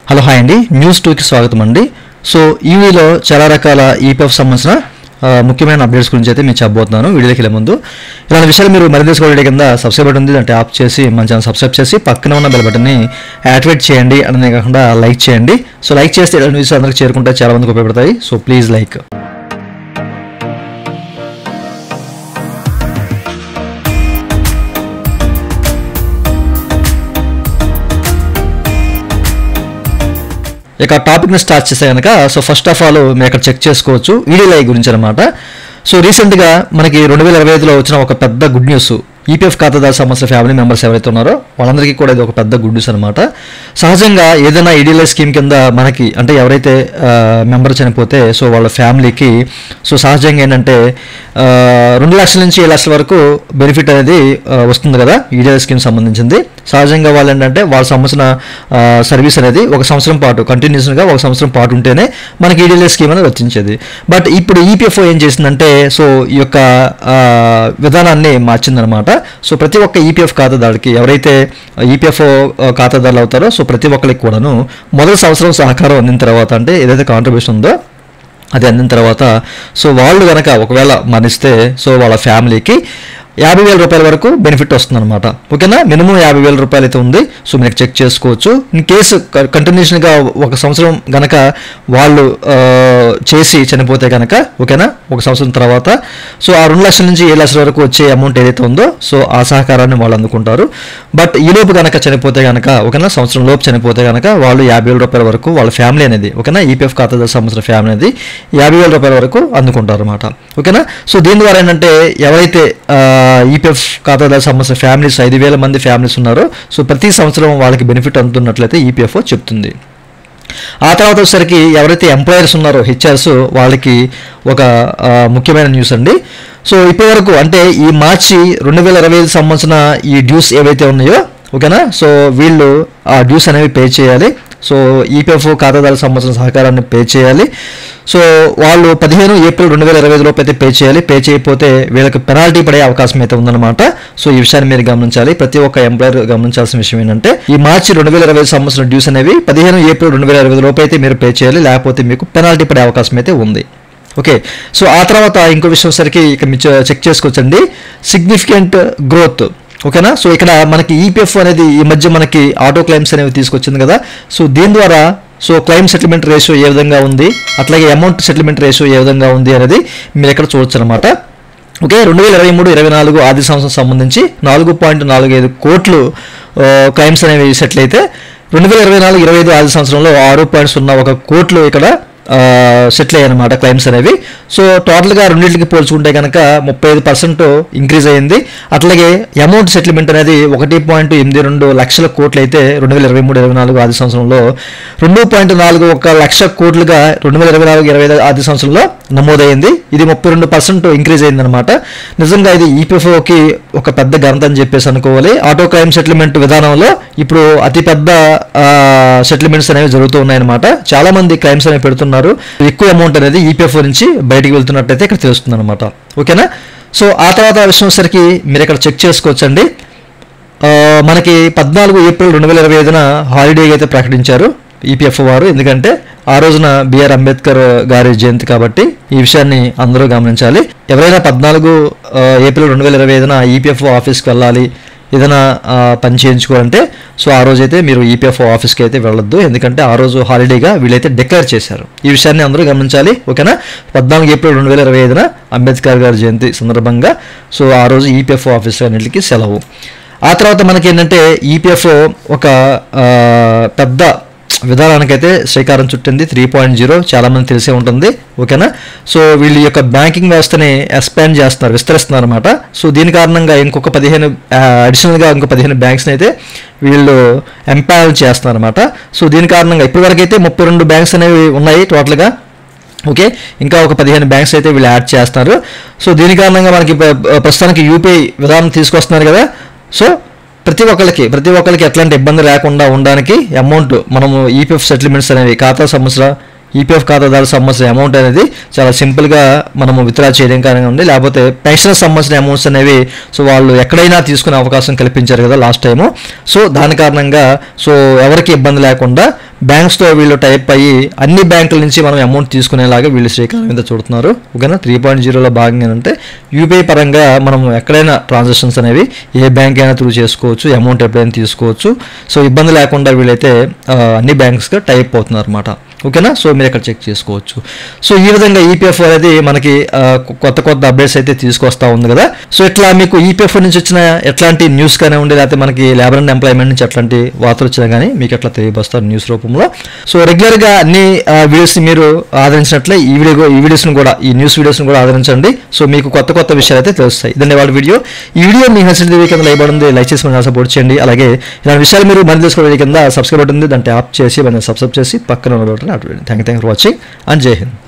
Hello hi అండి, news 2కి స్వాగతం అండి. సో ఈ వీడియోలో చాలా రకాల ఈపీఎఫ్ సంబంధించిన ముఖ్యమైన అప్డేట్స్ గురించి అయితే మీకు చెప్పబోతున్నాను. వీడియోకి వెళ్ళే ముందు ఇలాంటి విషయాలు మీరు మరింత తెలుసుకోవడం కింద సబ్స్క్రైబ్ బటన్ ఉంది, అంటే ఆఫ్ చేసి మన ఛానల్ సబ్స్క్రైబ్ చేసి పక్కన ఉన్న బెల్ బటన్ని యాక్టివేట్ చేయండి. అనే కాకుండా లైక్ చేయండి. సో లైక్ చేస్తే ఇలాంటి విషయాలు అందరికీ చేరుకుంటే చాలా మందికి ఉపయోగపడతాయి. So please like. ఇక టాపిక్ని స్టార్ట్ చేస్తే కనుక సో ఫస్ట్ ఆఫ్ ఆల్ మీరు ఇక్కడ చెక్ చేసుకోవచ్చు ఈడీఐ గురించి అనమాట. సో రీసెంట్గా మనకి 2025లో వచ్చిన ఒక పెద్ద గుడ్ న్యూస్. ఈపీఎఫ్ ఖాతాదారు సంబంధించిన ఫ్యామిలీ మెంబర్స్ ఎవరైతే ఉన్నారో వాళ్ళందరికీ కూడా ఇది ఒక పెద్ద గుడ్ న్యూస్ అనమాట. సహజంగా ఏదైనా ఈడీఐ స్కీమ్ కింద మనకి అంటే ఎవరైతే మెంబర్ చనిపోతే సో వాళ్ళ ఫ్యామిలీకి సో సహజంగా ఏంటంటే 2 లక్షల నుంచి 7 లక్షల వరకు బెనిఫిట్ అనేది వస్తుంది కదా ఈడీఐ స్కీమ్ సంబంధించింది. సహజంగా వాళ్ళు ఏంటంటే వాళ్ళ సంబంధించిన సర్వీస్ అనేది 1 సంవత్సరం పాటు కంటిన్యూస్గా 1 సంవత్సరం పాటు ఉంటేనే మనకి ఈడీఐ స్కీమ్ అనేది వర్తించేది. బట్ ఇప్పుడు ఈపీఎఫ్ఓ ఏం చేసిందంటే సో ఈ యొక్క విధానాన్ని మార్చిందనమాట. సో ప్రతి ఒక్క ఈపీఎఫ్ ఖాతాదారుడికి ఎవరైతే ఈపీఎఫ్ఓ ఖాతాదారులు అవుతారో సో ప్రతి ఒక్కరికి కూడాను మొదటి సంవత్సరం సహకారం అందిన తర్వాత అంటే ఏదైతే కాంట్రిబ్యూషన్ ఉందో అది అందిన తర్వాత సో వాళ్ళు కనుక ఒకవేళ మరణిస్తే సో వాళ్ళ ఫ్యామిలీకి 50,000 రూపాయల వరకు బెనిఫిట్ వస్తుంది అనమాట. ఓకేనా, మినిమం 50,000 రూపాయలు అయితే ఉంది. సో మీరు చెక్ చేసుకోవచ్చు. ఇన్ కేసు కంటిన్యూషన్గా 1 సంవత్సరం గనక వాళ్ళు చేసి చనిపోతే కనుక ఓకేనా 1 సంవత్సరం తర్వాత సో ఆ 2 లక్షల నుంచి 7 లక్షల వరకు వచ్చే అమౌంట్ ఏదైతే ఉందో సో ఆ సహకారాన్ని వాళ్ళు అందుకుంటారు. బట్ ఈ లోపు కనుక చనిపోతే కనుక ఓకేనా సంవత్సరం లోపు చనిపోతే కనుక వాళ్ళు 50,000 రూపాయల వరకు వాళ్ళ ఫ్యామిలీ అనేది ఓకేనా ఈపీఎఫ్ ఖాతాదారు సంబంధించిన ఫ్యామిలీ అనేది 50,000 రూపాయల వరకు అందుకుంటారు అనమాట. ఓకేనా, సో దీని ద్వారా ఏంటంటే ఎవరైతే ఈపీఎఫ్ ఖాతాదారు సంబంధించిన ఫ్యామిలీస్ 5,000 మంది ఫ్యామిలీస్ ఉన్నారో సో ప్రతి సంవత్సరం వాళ్ళకి బెనిఫిట్ అందుతున్నట్లయితే ఈపీఎఫ్ఓ చెప్తుంది. ఆ తర్వాత వచ్చేసరికి ఎవరైతే ఎంప్లాయర్స్ ఉన్నారో హెచ్ఆర్స్ వాళ్ళకి ఒక ముఖ్యమైన న్యూస్ అండి. సో ఇప్పటివరకు అంటే ఈ మార్చి 2025 సంబంధించిన ఈ డ్యూస్ ఏవైతే ఉన్నాయో ఓకేనా సో వీళ్ళు ఆ డ్యూస్ అనేవి పే చేయాలి. సో ఈపీఎఫ్ ఖాతాదారులకు సంబంధించిన సహకారాన్ని పే చేయాలి. సో వాళ్ళు 15 ఏప్రిల్ 2025 లోపు అయితే పే చేయాలి. పే చేయకపోతే వీళ్ళకి పెనాల్టీ పడే అవకాశం అయితే ఉందన్నమాట. సో ఈ విషయాన్ని మీరు గమనించాలి. ప్రతి ఒక్క ఎంప్లాయర్ గమనించాల్సిన విషయం ఏంటంటే ఈ మార్చి 2025 సంవత్సరం డ్యూస్ అనేవి 15 ఏప్రిల్ 2025 లోపు అయితే మీరు పే చేయాలి, లేకపోతే మీకు పెనాల్టీ పడే అవకాశం అయితే ఉంది. ఓకే, సో ఆ తర్వాత ఇంకో విషయం సరికి ఇక మీరు చెక్ చేసుకోవచ్చండి, సిగ్నిఫికెంట్ గ్రోత్. ఓకేనా, సో ఇక్కడ మనకి ఈపీఎఫ్ అనేది ఈ మధ్య మనకి ఆటో క్లెయిమ్స్ అనేవి తీసుకొచ్చింది కదా. సో దీని ద్వారా సో క్లెయిమ్ సెటిల్మెంట్ రేషియో ఏ విధంగా ఉంది, అట్లాగే అమౌంట్ సెటిల్మెంట్ రేషియో ఏ విధంగా ఉంది అనేది మీరు ఇక్కడ చూడొచ్చు అనమాట. ఓకే, 2023-24 ఆర్థిక సంవత్సరం సంబంధించి 4.45 కోట్లు క్లెయిమ్స్ అనేవి సెటిల్ అయితే 2024-25 ఆర్థిక సంవత్సరంలో 6.01 కోట్లు ఇక్కడ సెటిల్ అయ్యాయి అనమాట క్లెయిమ్స్ అనేవి. సో టోటల్గా రెండింటికి పోల్చుకుంటే కనుక 35% ఇంక్రీజ్ అయ్యింది. అట్లాగే అమౌంట్ సెటిల్మెంట్ అనేది 1.82 లక్షల కోట్లు అయితే 2023-24 ఆర్థిక సంవత్సరంలో 2.41 లక్ష కోట్లుగా 2024-25 ఆర్థిక సంవత్సరంలో నమోదైంది. ఇది 32% ఇంక్రీజ్ అయిందనమాట. నిజంగా ఇది ఈపీఎఫ్ఓకి ఒక పెద్ద ఘనత అని చెప్పేసి అనుకోవాలి. ఆటో క్లెయిమ్ సెటిల్మెంట్ విధానంలో ఇప్పుడు అతిపెద్ద సెటిల్మెంట్స్ అనేవి జరుగుతూ ఉన్నాయన్నమాట. చాలా మంది క్లెయిమ్స్ అనేవి పెడుతున్నారు. ఎక్కువ అమౌంట్ అనేది ఈపీఎఫ్ఓ నుంచి బయటికి వెళ్తున్నట్టయితే ఇక్కడ తెలుస్తుంది అనమాట. ఓకేనా, సో ఆ తర్వాత విషయం సరికి మీరు ఇక్కడ చెక్ చేసుకోవచ్చండి. మనకి 14 ఏప్రిల్ 2025 హాలిడే అయితే ప్రకటించారు ఈపీఎఫ్ఓ వారు. ఎందుకంటే ఆ రోజున బిఆర్ అంబేద్కర్ గారి జయంతి కాబట్టి ఈ విషయాన్ని అందరూ గమనించాలి. ఎవరైనా 14 ఏప్రిల్ 2025 ఈపీఎఫ్ఓ ఆఫీస్కి వెళ్ళాలి, ఏదైనా పని చేయించుకోవాలంటే సో ఆ రోజైతే మీరు ఈపీఎఫ్ఓ ఆఫీస్కి అయితే వెళ్ళొద్దు. ఎందుకంటే ఆ రోజు హాలిడేగా వీళ్ళైతే డిక్లేర్ చేశారు. ఈ విషయాన్ని అందరూ గమనించాలి. ఓకేనా, 14 ఏప్రిల్ 2025 అంబేద్కర్ గారి జయంతి సందర్భంగా సో ఆ రోజు ఈపీఎఫ్ఓ ఆఫీస్ అన్నింటికి సెలవు. ఆ తర్వాత మనకి ఏంటంటే ఈపీఎఫ్ఓ ఒక పెద్ద విధానానికైతే శ్రీకారం చుట్టింది. 3.0 చాలామంది తెలిసే ఉంటుంది. ఓకేనా, సో వీళ్ళ యొక్క బ్యాంకింగ్ వ్యవస్థని ఎక్స్పాండ్ చేస్తున్నారు, విస్తరిస్తున్నారు అనమాట. సో దీని కారణంగా ఇంకొక 15 అడిషనల్గా ఇంకో 15 బ్యాంక్స్ని అయితే వీళ్ళు ఎంపానల్ చేస్తున్నారు అనమాట. సో దీని కారణంగా ఇప్పటివరకైతే 32 బ్యాంక్స్ అనేవి ఉన్నాయి టోటల్గా. ఓకే, ఇంకా ఒక 15 బ్యాంక్స్ అయితే వీళ్ళు యాడ్ చేస్తున్నారు. సో దీని కారణంగా మనకి ప్రస్తుతానికి యూపీఐ విధానం తీసుకొస్తున్నారు కదా. సో ప్రతి ఒక్కరికి ఎట్లాంటి ఇబ్బంది లేకుండా ఉండడానికి అమౌంట్ మనము ఈపీఎఫ్ సెటిల్మెంట్స్ అనేవి ఖాతా సంవత్సరం ఈపీఎఫ్ ఖాతాదారు సంబంధించిన అమౌంట్ అనేది చాలా సింపుల్గా మనము విత్డ్రా చేయడం కారణంగా ఉంది. లేకపోతే పెన్షన్ సంబంధించిన అమౌంట్స్ అనేవి సో వాళ్ళు ఎక్కడైనా తీసుకునే అవకాశం కల్పించారు కదా లాస్ట్ టైము. సో దాని కారణంగా సో ఎవరికి ఇబ్బంది లేకుండా బ్యాంక్స్తో వీళ్ళు టైప్ అయ్యి అన్ని బ్యాంకుల నుంచి మనం అమౌంట్ తీసుకునేలాగా వీళ్ళు శ్రీకారం మీద చూడుతున్నారు. ఓకేనా, 3.0లో భాగంగా అంటే యూపీఐ పరంగా మనం ఎక్కడైనా ట్రాన్సాక్షన్స్ అనేవి ఏ బ్యాంక్ అయినా త్రూ చేసుకోవచ్చు, అమౌంట్ ఎప్పుడైనా తీసుకోవచ్చు. సో ఇబ్బంది లేకుండా వీళ్ళైతే అన్ని బ్యాంక్స్గా టైప్ అవుతున్నారు అనమాట. ఓకేనా, సో మీరు ఇక్కడ చెక్ చేసుకోవచ్చు. సో ఈ విధంగా ఈపీఎఫ్ అనేది మనకి కొత్త అప్డేట్స్ అయితే తీసుకొస్తా ఉంది కదా. సో ఇట్లా మీకు ఈపీఎఫ్ నుంచి వచ్చిన ఎట్లాంటి న్యూస్ కానీ ఉండే, లేకపోతే మనకి లేబర్ అండ్ ఎంప్లాయ్మెంట్ నుంచి ఎట్లాంటి వార్తలు వచ్చినా కానీ మీకు ఎట్లా తెలియపరుస్తారు న్యూస్ రూపంలో. సో రెగ్యులర్గా అన్ని వీడియోస్ని మీరు ఆదరించినట్లే ఈ వీడియోస్ని కూడా, ఈ న్యూస్ వీడియోస్ని కూడా ఆదరించండి. సో మీకు కొత్త విషయాలు అయితే తెలుస్తాయి. ఇదండి వాళ్ళ వీడియో. ఈ వీడియో మీకు నచ్చిన కింద లైక్ బటన్ ఉంది, లైక్ చేసి మన సపోర్ట్ చేయండి. అలాగే ఇలాంటి విషయాలు మీరు మళ్ళీ తెలుసుకోవడానికి కింద సబ్స్క్రైబ్ బటన్ ఉంది, దాన్ని ట్యాప్ చేసి మన సబ్స్క్రైబ్ చేసి పక్కన ఉన్న button. Thank you for watching and Jai Hind.